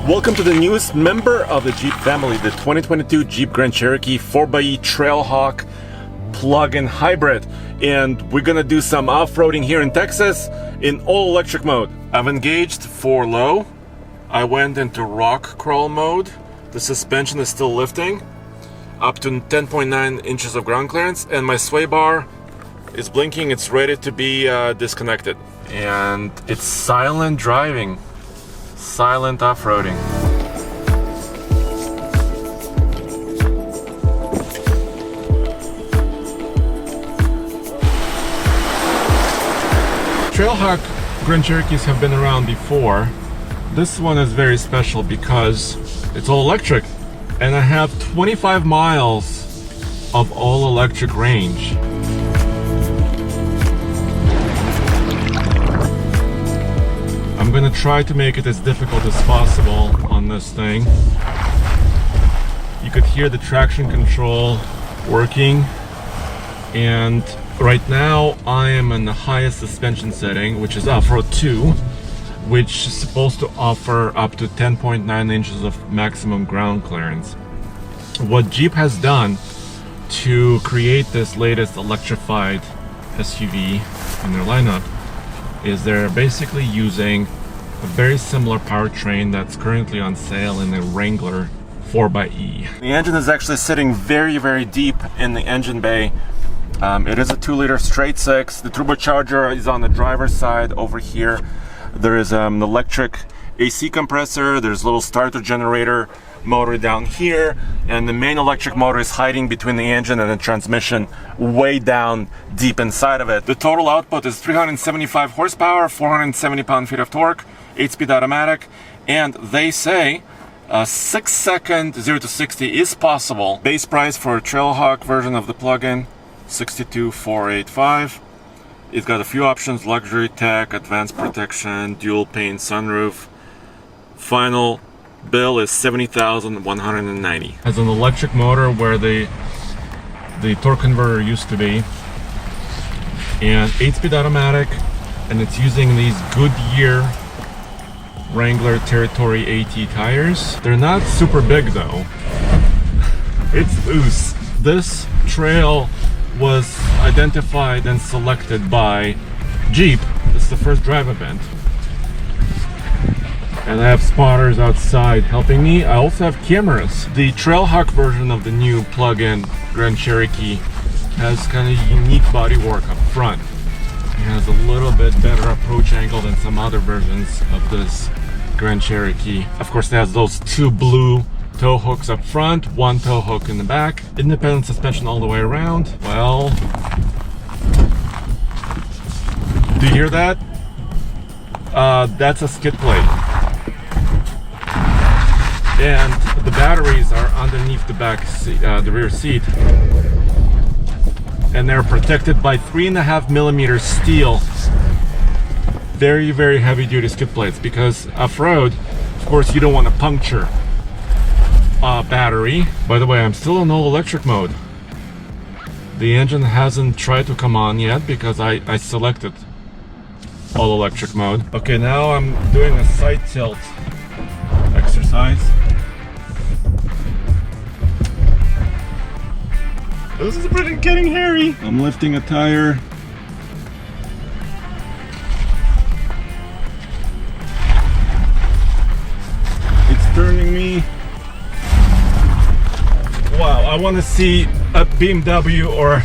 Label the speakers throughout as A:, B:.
A: Welcome to the newest member of the Jeep family, the 2022 Jeep Grand Cherokee 4xe Trailhawk plug-in hybrid. And we're gonna do some off-roading here in Texas in all-electric mode. I've engaged for low. I went into rock crawl mode. The suspension is still lifting up to 10.9 inches of ground clearance, and my sway bar is blinking. It's ready to be disconnected. And it's silent driving. Silent off-roading. Trailhawk Grand Cherokees have been around before. This one is very special because it's all electric, and I have 25 miles of all electric range. I'm gonna try to make it as difficult as possible on this thing. You could hear the traction control working, and right now I am in the highest suspension setting, which is OffRoad 2, which is supposed to offer up to 10.9 inches of maximum ground clearance. What Jeep has done to create this latest electrified SUV in their lineup is they're basically using a very similar powertrain that's currently on sale in the Wrangler 4xe. The engine is actually sitting very, very deep in the engine bay. It is a 2-liter straight six. The turbocharger is on the driver's side over here. There is an electric AC compressor. There's a little starter generator motor down here, and the main electric motor is hiding between the engine and the transmission way down deep inside of it. The total output is 375 horsepower, 470 pound-feet of torque, 8-speed automatic, and they say a 6-second 0 to 60 is possible. Base price for a Trailhawk version of the plug-in, $62,485. It's got a few options: luxury tech, advanced protection, dual pane sunroof. Final bill is $70,190. Has an electric motor where the torque converter used to be, and 8-speed automatic, and it's using these Goodyear Wrangler Territory AT tires. They're not super big though. It's loose. This trail was identified and selected by Jeep. This is the first drive event. And I have spotters outside helping me. I also have cameras. The Trailhawk version of the new plug-in Grand Cherokee has kind of unique bodywork up front. It has a little bit better approach angle than some other versions of this Grand Cherokee. Of course, it has those two blue tow hooks up front, one tow hook in the back, independent suspension all the way around. Well, do you hear that? That's a skid plate. And the batteries are underneath the back seat, the rear seat, and they're protected by 3.5mm steel. Very, very heavy duty skid plates, because off-road, of course, you don't want to puncture battery. By the way, I'm still in all electric mode. The engine hasn't tried to come on yet because I selected all electric mode. Okay, now I'm doing a side tilt exercise. This is pretty getting hairy. I'm lifting a tire. It's turning me. Wow, I want to see a BMW or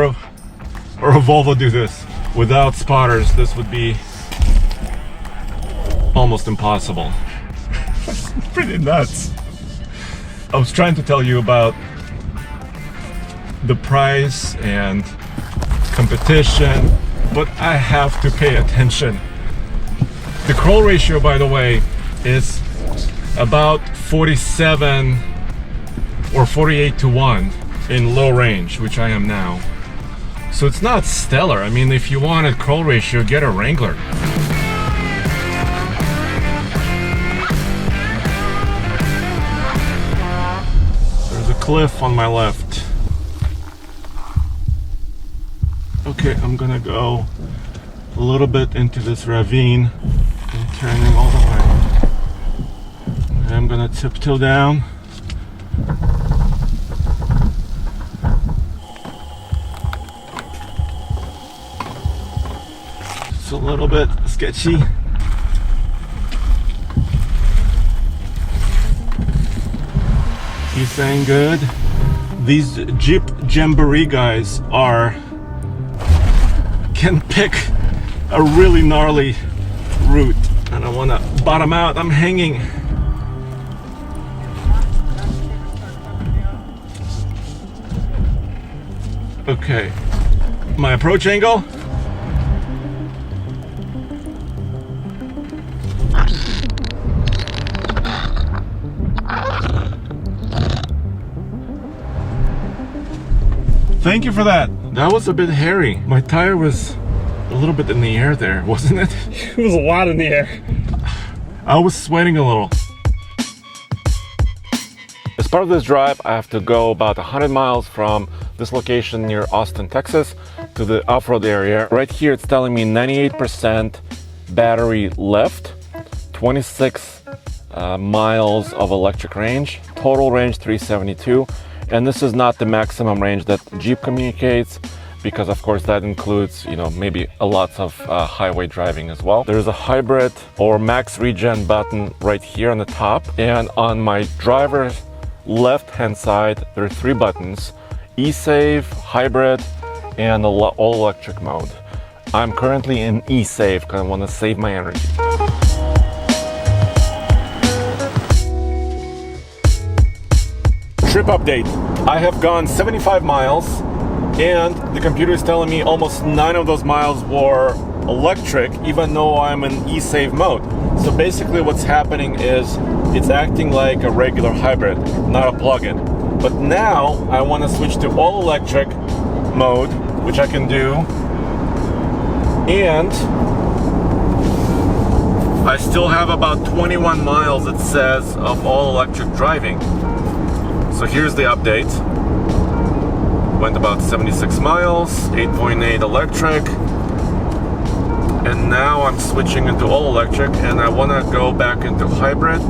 A: a Volvo do this. Without spotters, this would be almost impossible. Pretty nuts. I was trying to tell you about the price and competition, but I have to pay attention. The crawl ratio, by the way, is about 47 or 48 to 1 in low range, which I am now. So it's not stellar. I mean, if you wanted crawl ratio, get a Wrangler. There's a cliff on my left. Okay, I'm gonna go a little bit into this ravine and turning all the way. I'm gonna tiptoe down. It's a little bit sketchy. He's saying good. These Jeep Jamboree guys can pick a really gnarly route, and I want to bottom out. I'm hanging. Okay, my approach angle. Thank you for that. That was a bit hairy. My tire was a little bit in the air there, wasn't it?
B: It was a lot in the air.
A: I was sweating a little. As part of this drive, I have to go about 100 miles from this location near Austin, Texas, to the off-road area. Right here, it's telling me 98% battery left, 26 miles of electric range, total range 372. And this is not the maximum range that Jeep communicates, because of course that includes, maybe a lot of highway driving as well. There's a hybrid or max regen button right here on the top, and on my driver's left hand side there are 3 buttons: e-save, hybrid, and all electric mode. I'm currently in e-save because I want to save my energy. Trip update. I have gone 75 miles, and the computer is telling me almost 9 of those miles were electric, even though I'm in e-save mode. So basically what's happening is it's acting like a regular hybrid, not a plug-in. But now I want to switch to all electric mode, which I can do, and I still have about 21 miles, it says, of all electric driving. So here's the update. Went about 76 miles, 8.8 electric, and now I'm switching into all electric, and I want to go back into hybrid.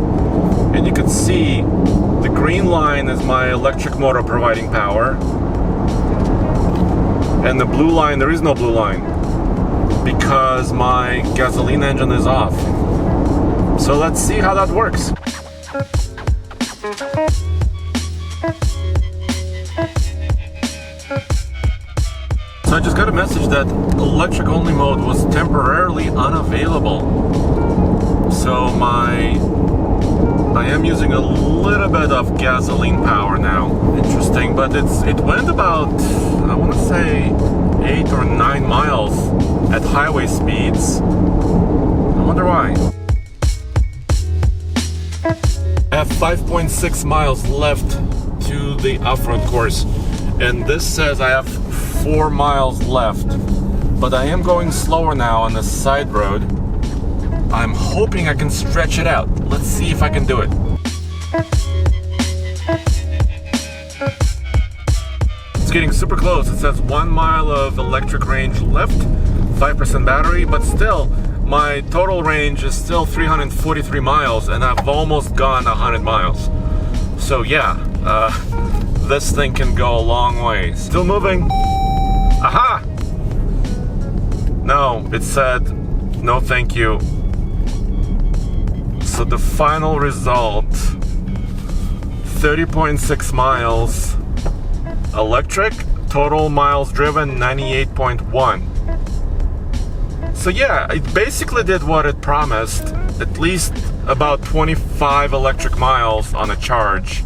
A: And you can see the green line is my electric motor providing power, and the blue line, there is no blue line because my gasoline engine is off. So let's see how that works. So I just got a message that electric only mode was temporarily unavailable. So I am using a little bit of gasoline power now. Interesting, but it went about, I want to say 8 or 9 miles at highway speeds. I wonder why. I have 5.6 miles left to the off-road course, and this says I have 4 miles left, but I am going slower now on the side road. I'm hoping I can stretch it out. Let's see if I can do it. It's getting super close. It says 1 mile of electric range left, 5% battery, but still my total range is still 343 miles, and I've almost gone 100 miles. So yeah, this thing can go a long way. Still moving. Aha! No, it said no thank you. So the final result, 30.6 miles electric, total miles driven 98.1. So yeah, it basically did what it promised, at least about 25 electric miles on a charge,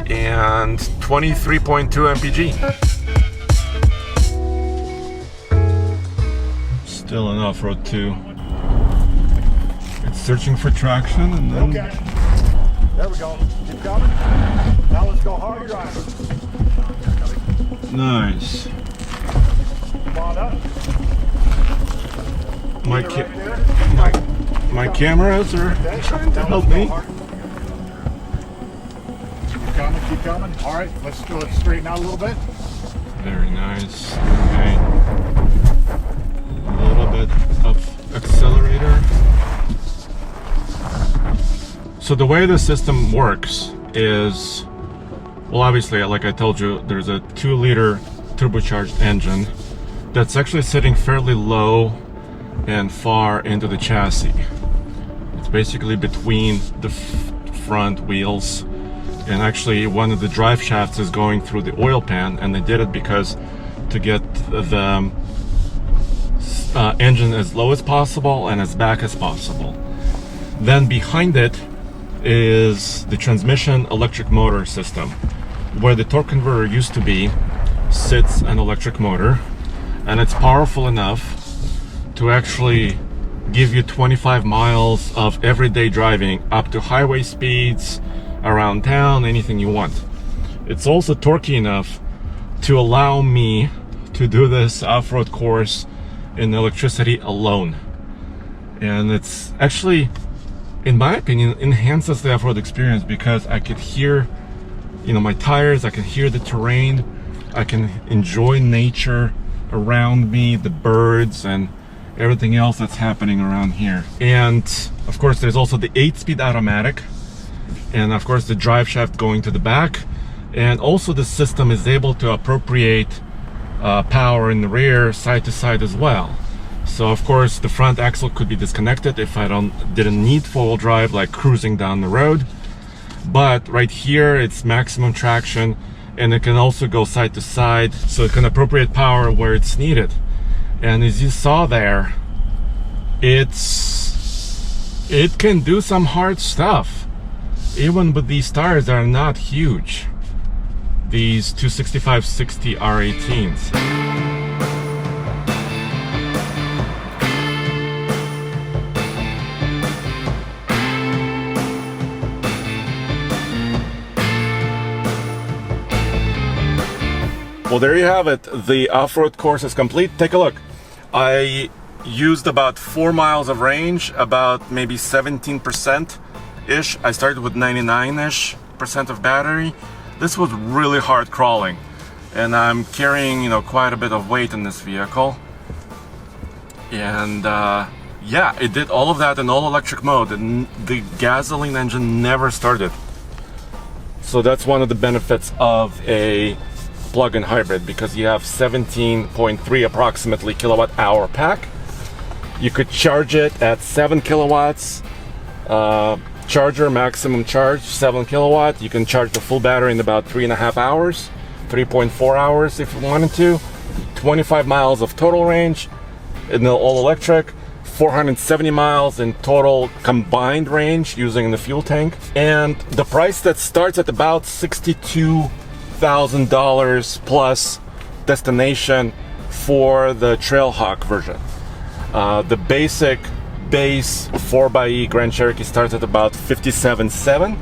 A: and 23.2 mpg. Still an off-road 2. It's searching for traction, and then...
B: Okay. There we go. Keep coming. Now let's go hard driving.
A: Nice.
B: Come on up.
A: My cameras are trying to help me.
B: Keep coming. All right, let's go. Let's straighten out a little bit.
A: Very nice. Okay. A little bit of accelerator. So the way the system works is, well, obviously, like I told you, there's a 2-liter turbocharged engine that's actually sitting fairly low and far into the chassis. It's basically between the front wheels, and actually one of the drive shafts is going through the oil pan, and they did it because to get the engine as low as possible and as back as possible. Then behind it is the transmission electric motor system. Where the torque converter used to be sits an electric motor, and it's powerful enough to actually give you 25 miles of everyday driving up to highway speeds, around town, anything you want. It's also torquey enough to allow me to do this off-road course in electricity alone. And it's actually, in my opinion, enhances the off-road experience because I could hear, my tires, I can hear the terrain, I can enjoy nature around me, the birds and everything else that's happening around here. And of course there's also the 8-speed automatic, and of course the drive shaft going to the back, and also the system is able to appropriate power in the rear side to side as well. So of course the front axle could be disconnected if I didn't need 4-wheel drive, like cruising down the road. But right here it's maximum traction, and it can also go side to side, so it can appropriate power where it's needed. And as you saw there, it can do some hard stuff, even with these tires that are not huge. These 265/60 R18s. Well, there you have it. The off-road course is complete. Take a look. I used about 4 miles of range, about maybe 17%-ish. I started with 99-ish% of battery. This was really hard crawling, and I'm carrying, quite a bit of weight in this vehicle. And yeah, it did all of that in all electric mode, and the gasoline engine never started. So that's one of the benefits of a plug-in hybrid, because you have 17.3 approximately kilowatt hour pack. You could charge it at 7 kilowatts. Charger maximum charge 7 kilowatt. You can charge the full battery in about 3.5 hours, 3.4 hours if you wanted to. 25 miles of total range in the all electric, 470 miles in total combined range using the fuel tank. And the price that starts at about $62,000 plus destination for the Trailhawk version. The base 4xe Grand Cherokee starts at about $57,700.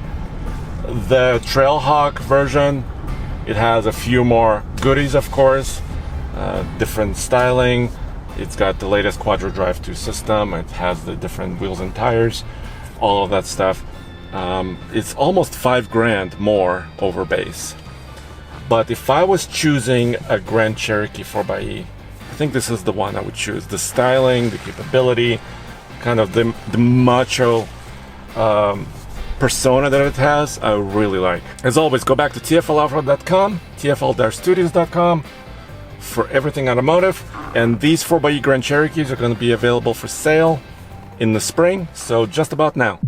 A: The Trailhawk version, it has a few more goodies, of course, different styling. It's got the latest Quadro Drive 2 system. It has the different wheels and tires, all of that stuff. It's almost $5,000 more over base. But if I was choosing a Grand Cherokee 4xe, I think this is the one I would choose. The styling, the capability, kind of the macho persona that it has, I really like. As always, go back to TFLoffroad.com, TFL-studios.com for everything automotive. And these 4xe Grand Cherokees are going to be available for sale in the spring, so just about now.